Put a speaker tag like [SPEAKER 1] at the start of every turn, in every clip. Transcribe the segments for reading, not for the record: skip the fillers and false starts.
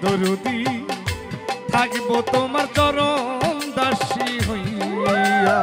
[SPEAKER 1] দরদি থাকবো তোমার চরণ দাসী হইয়া।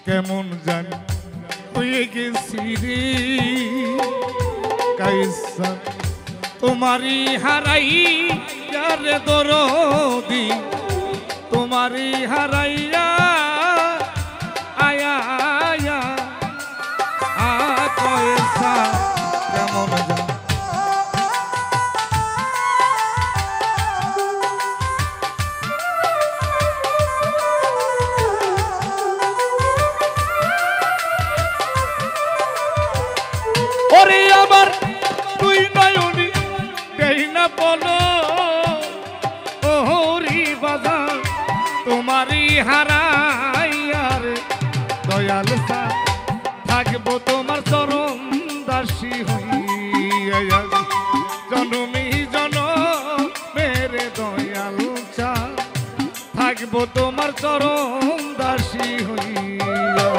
[SPEAKER 1] কেমন জানি হয়ে গেছি রে কাইসা তোমারি হারাই রে দরদি তোমারি হারাইয়া আয়া আয়া আ কইসা কেমন জানি ওরে আমার তুই নয়নি দেই না বলো ওহরি বাজার তোমারই হারাইয়ার দয়াল সা থাকবো তোমার চরণ দাসী হইয়া জনমী জনমের দয়াল চা থাকবো তোমার চরণ দাসী হইয়া।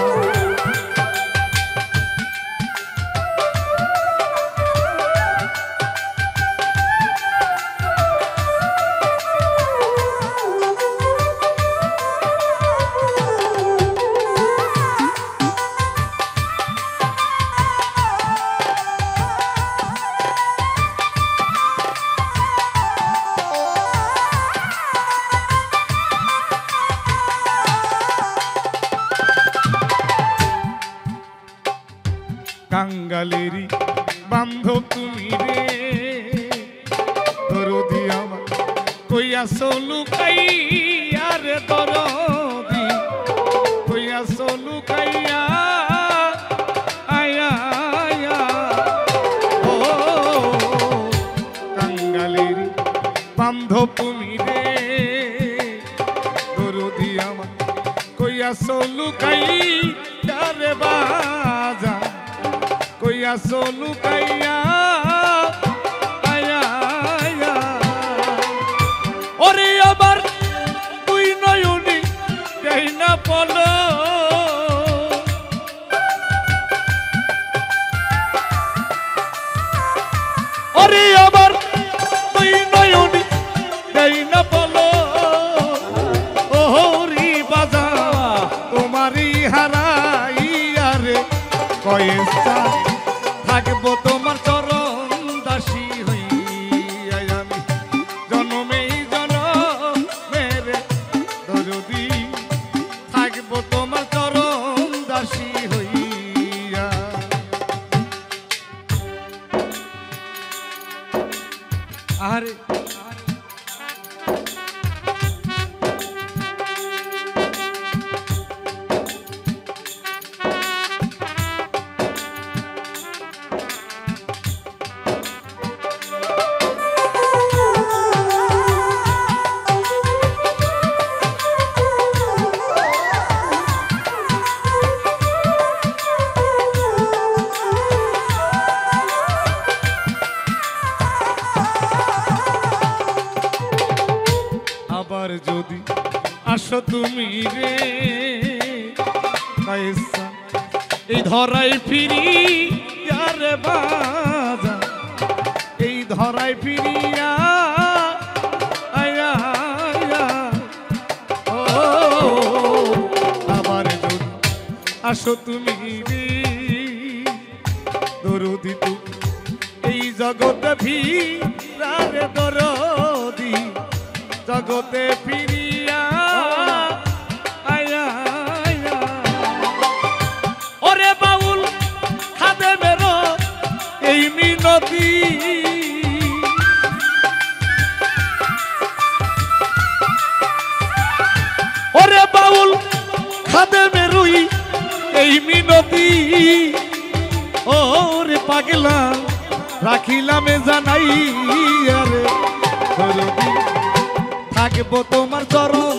[SPEAKER 1] কাঙ্গালেরি বান্ধব তুমি রে দরদি আমার কইয়াছো লুকাইয়া রে দরদি কইয়াছো লুকাইয়া আয়া আয়া ও কাঙ্গালেরি বান্ধব তুমি রে দরদি আমার কইয়াছো লুকাইয়া রে বাজা কইয়াছো লুকাইয়া আয়া আয়া ওরে আবার তুই নয়নি দেই না বলো ওরে আবার তুই নয়নি দেই না বলো ওহরি বাজা তোমারই হারাইয়া রে কয়েসা থাকবো তোমার চরণ দাসী হইয়া আমি জনমে জনমের দরদি থাকবো তোমার চরণ দাসী হইয়া। আরে আবার যদি আসো তুমি রে কাইসা এই ধরাই ফিরি রে বাজা এই ধরাই ফিরিয়া আয়া আয়া ও আবার যদি আসো তুমি রে দরদি তু এই জগতে ফিরা রে দরদি জগতে ফিরিয়া আয়া আয়া ওরে বাউল হাতে মেরো এই মিনতি ওরে বাউল হাতে মেরুই এই মিনতি ওরে পাগলা রাখিলামে জানাই আরে দরদি থাকবো তোমার চরণ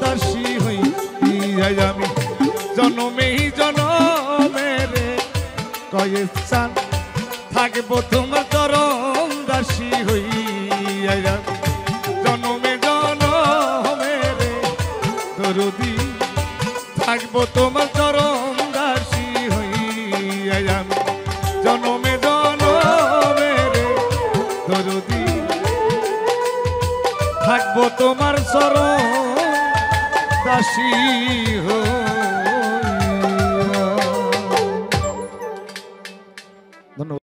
[SPEAKER 1] দাসী হই আমি জনমেই জনমে রে কয়ে চান থাকবো তোমার চরণ দাসী হই জনমে জনমে রে দরদি থাকবো তোমার চরণ দাসী হই আমি জনমে জনমে রে দরদি থাকবো তোমার চরণ দাসী হই।